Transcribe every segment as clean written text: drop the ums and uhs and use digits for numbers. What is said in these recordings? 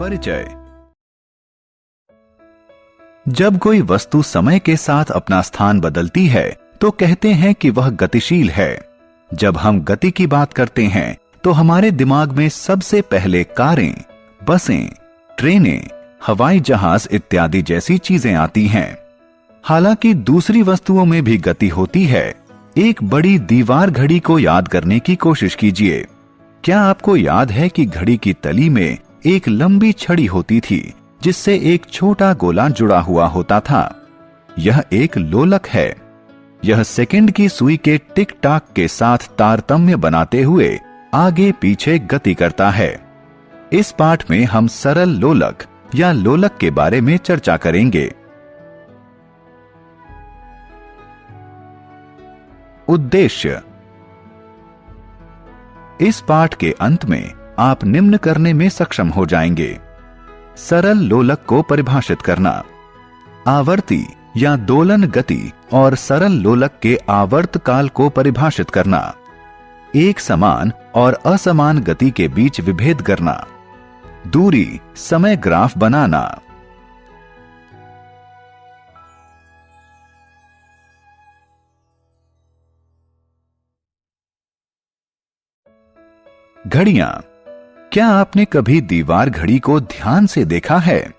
परिचय। जब कोई वस्तु समय के साथ अपना स्थान बदलती है तो कहते हैं कि वह गतिशील है। जब हम गति की बात करते हैं तो हमारे दिमाग में सबसे पहले कारें, बसें, ट्रेनें, हवाई जहाज इत्यादि जैसी चीजें आती हैं। हालांकि दूसरी वस्तुओं में भी गति होती है। एक बड़ी दीवार घड़ी को याद करने की कोशिश कीजिए। क्या आपको याद है कि घड़ी की तली में एक लंबी छड़ी होती थी जिससे एक छोटा गोला जुड़ा हुआ होता था? यह एक लोलक है। यह सेकंड की सुई के टिक टाक के साथ तारतम्य बनाते हुए आगे पीछे गति करता है। इस पाठ में हम सरल लोलक या लोलक के बारे में चर्चा करेंगे। उद्देश्य। इस पाठ के अंत में आप निम्न करने में सक्षम हो जाएंगे। सरल लोलक को परिभाषित करना, आवर्ती या दोलन गति और सरल लोलक के आवर्त काल को परिभाषित करना, एक समान और असमान गति के बीच विभेद करना, दूरी समय ग्राफ बनाना। घड़ियां। क्या आपने कभी दीवार घड़ी को ध्यान से देखा है?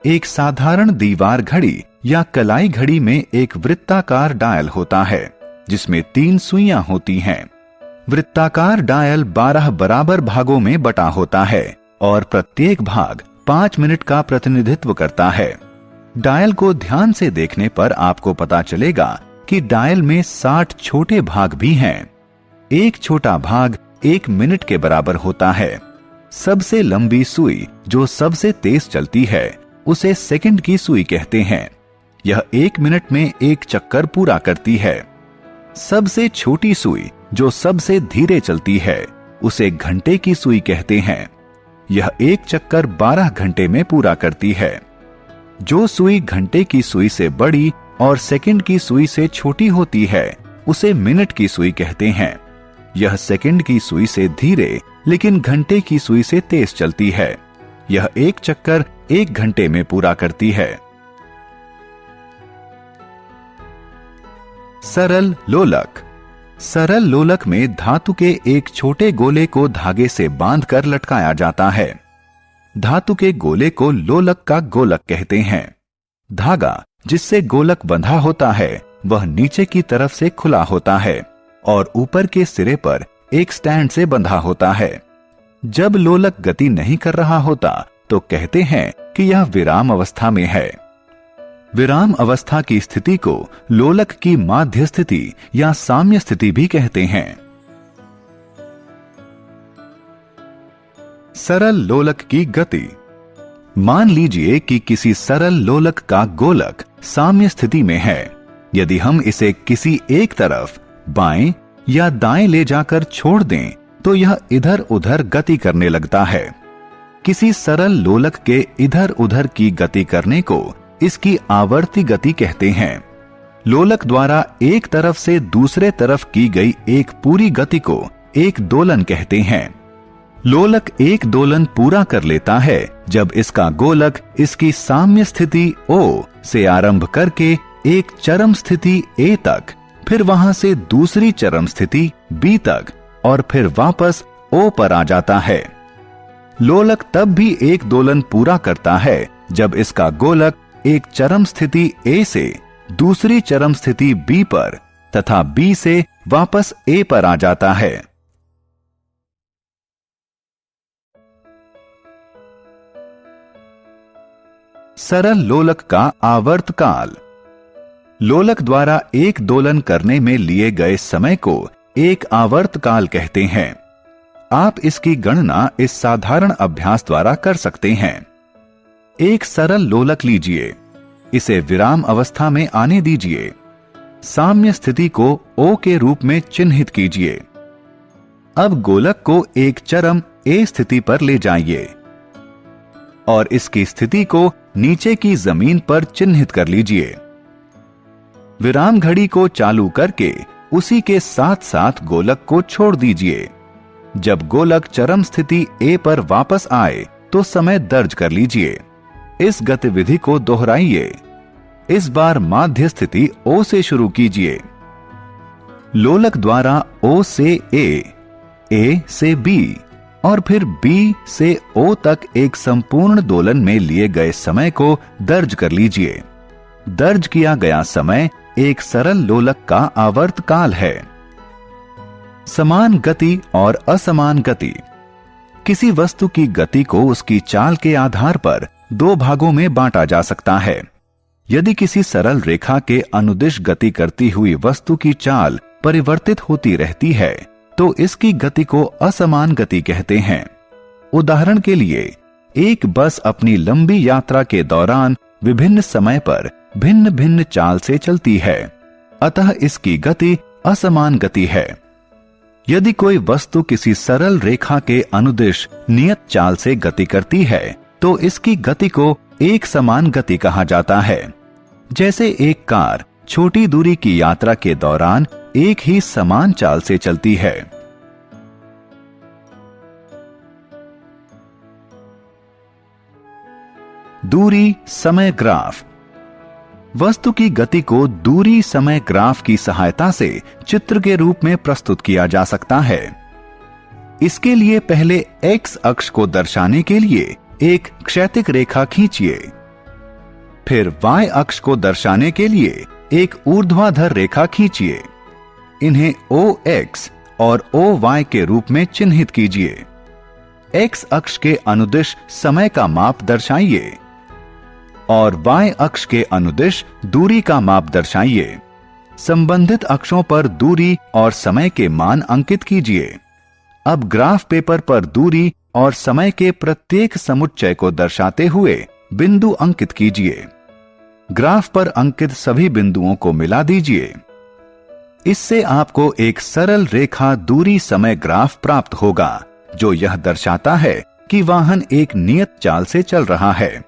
एक साधारण दीवार घड़ी या कलाई घड़ी में एक वृत्ताकार डायल होता है जिसमें 3 सुइयां होती हैं। वृत्ताकार डायल 12 बराबर भागों में बटा होता है और प्रत्येक भाग 5 मिनट का प्रतिनिधित्व करता है। डायल को ध्यान से देखने पर आपको पता चलेगा कि डायल में 60 छोटे भाग भी हैं। एक छोटा भाग 1 मिनट के बराबर होता है। सबसे लंबी सुई जो सबसे तेज चलती है उसे सेकंड की सुई कहते हैं। यह 1 मिनट में एक चक्कर पूरा करती है। सबसे छोटी सुई जो सबसे धीरे चलती है उसे घंटे की सुई कहते हैं। यह एक चक्कर 12 घंटे में पूरा करती है। जो सुई घंटे की सुई से बड़ी और सेकंड की सुई से छोटी होती है उसे मिनट की सुई कहते हैं। यह सेकंड की सुई से धीरे लेकिन घंटे की सुई से तेज चलती है। यह एक चक्कर 1 घंटे में पूरा करती है। सरल लोलक। सरल लोलक में धातु के एक छोटे गोले को धागे से बांधकर लटकाया जाता है। धातु के गोले को लोलक का गोलक कहते हैं। धागा जिससे गोलक बंधा होता है वह नीचे की तरफ से खुला होता है और ऊपर के सिरे पर एक स्टैंड से बंधा होता है। जब लोलक गति नहीं कर रहा होता तो कहते हैं कि यह विराम अवस्था में है। विराम अवस्था की स्थिति को लोलक की माध्य स्थिति या साम्य स्थिति भी कहते हैं। सरल लोलक की गति। मान लीजिए कि किसी सरल लोलक का गोलक साम्य स्थिति में है। यदि हम इसे किसी एक तरफ बाएं या दाएं ले जाकर छोड़ दें तो यह इधर उधर गति करने लगता है। किसी सरल लोलक के इधर उधर की गति करने को इसकी आवर्ती गति कहते हैं। लोलक द्वारा एक तरफ से दूसरे तरफ की गई एक पूरी गति को एक दोलन कहते हैं। लोलक एक दोलन पूरा कर लेता है जब इसका गोलक इसकी साम्य स्थिति O से आरंभ करके एक चरम स्थिति A तक, फिर वहां से दूसरी चरम स्थिति B तक और फिर वापस O पर आ जाता है। लोलक तब भी एक दोलन पूरा करता है जब इसका गोलक एक चरम स्थिति A से दूसरी चरम स्थिति B पर तथा B से वापस A पर आ जाता है। सरल लोलक का आवर्त काल। लोलक द्वारा एक दोलन करने में लिए गए समय को एक आवर्त काल कहते हैं। आप इसकी गणना इस साधारण अभ्यास द्वारा कर सकते हैं। एक सरल लोलक लीजिए, इसे विराम अवस्था में आने दीजिए। साम्य स्थिति को O के रूप में चिन्हित कीजिए। अब गोलक को एक चरम A स्थिति पर ले जाइए और इसकी स्थिति को नीचे की जमीन पर चिन्हित कर लीजिए। विराम घड़ी को चालू करके उसी के साथ साथ गोलक को छोड़ दीजिए। जब गोलक चरम स्थिति A पर वापस आए तो समय दर्ज कर लीजिए। इस गतिविधि को दोहराइए। इस बार माध्य स्थिति O से शुरू कीजिए। लोलक द्वारा O से A से B और फिर B से O तक एक संपूर्ण दोलन में लिए गए समय को दर्ज कर लीजिए। दर्ज किया गया समय एक सरल लोलक का आवर्त काल है। समान गति और असमान गति। किसी वस्तु की गति को उसकी चाल के आधार पर दो भागों में बांटा जा सकता है। यदि किसी सरल रेखा के अनुदिश गति करती हुई वस्तु की चाल परिवर्तित होती रहती है तो इसकी गति को असमान गति कहते हैं। उदाहरण के लिए, एक बस अपनी लंबी यात्रा के दौरान विभिन्न समय पर भिन्न भिन्न चाल से चलती है, अतः इसकी गति असमान गति है। यदि कोई वस्तु किसी सरल रेखा के अनुदिश नियत चाल से गति करती है तो इसकी गति को एक समान गति कहा जाता है। जैसे एक कार छोटी दूरी की यात्रा के दौरान एक ही समान चाल से चलती है। दूरी समय ग्राफ। वस्तु की गति को दूरी समय ग्राफ की सहायता से चित्र के रूप में प्रस्तुत किया जा सकता है। इसके लिए पहले x अक्ष को दर्शाने के लिए एक क्षैतिज रेखा खींचिए। फिर y अक्ष को दर्शाने के लिए एक ऊर्ध्वाधर रेखा खींचिए। इन्हें OX और OY के रूप में चिन्हित कीजिए। x अक्ष के अनुदिश समय का माप दर्शाइए और y अक्ष के अनुदिश दूरी का माप दर्शाइए। संबंधित अक्षों पर दूरी और समय के मान अंकित कीजिए। अब ग्राफ पेपर पर दूरी और समय के प्रत्येक समुच्चय को दर्शाते हुए बिंदु अंकित कीजिए। ग्राफ पर अंकित सभी बिंदुओं को मिला दीजिए। इससे आपको एक सरल रेखा दूरी समय ग्राफ प्राप्त होगा जो यह दर्शाता है कि वाहन एक नियत चाल से चल रहा है।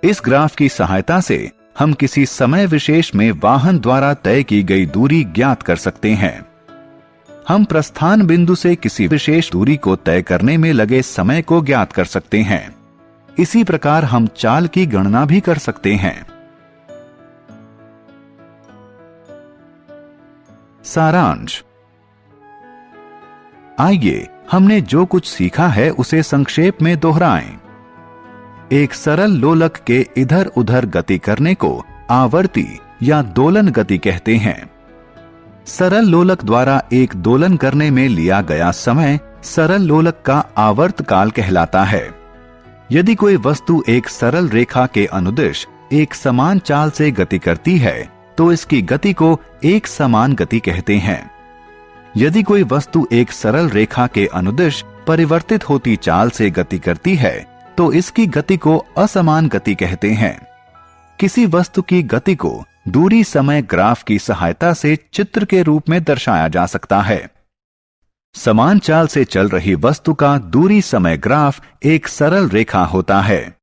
इस ग्राफ की सहायता से हम किसी समय विशेष में वाहन द्वारा तय की गई दूरी ज्ञात कर सकते हैं। हम प्रस्थान बिंदु से किसी विशेष दूरी को तय करने में लगे समय को ज्ञात कर सकते हैं। इसी प्रकार हम चाल की गणना भी कर सकते हैं। सारांश। आइए हमने जो कुछ सीखा है उसे संक्षेप में दोहराएं। एक सरल लोलक के इधर उधर गति करने को आवर्ती या दोलन गति कहते हैं। सरल लोलक द्वारा एक दोलन करने में लिया गया समय सरल लोलक का आवर्त काल कहलाता है। यदि कोई वस्तु एक सरल रेखा के अनुदिश एक समान चाल से गति करती है तो इसकी गति को एक समान गति कहते हैं। यदि कोई वस्तु एक सरल रेखा के अनुदिश परिवर्तित होती चाल से गति करती है तो इसकी गति को असमान गति कहते हैं। किसी वस्तु की गति को दूरी समय ग्राफ की सहायता से चित्र के रूप में दर्शाया जा सकता है। समान चाल से चल रही वस्तु का दूरी समय ग्राफ एक सरल रेखा होता है।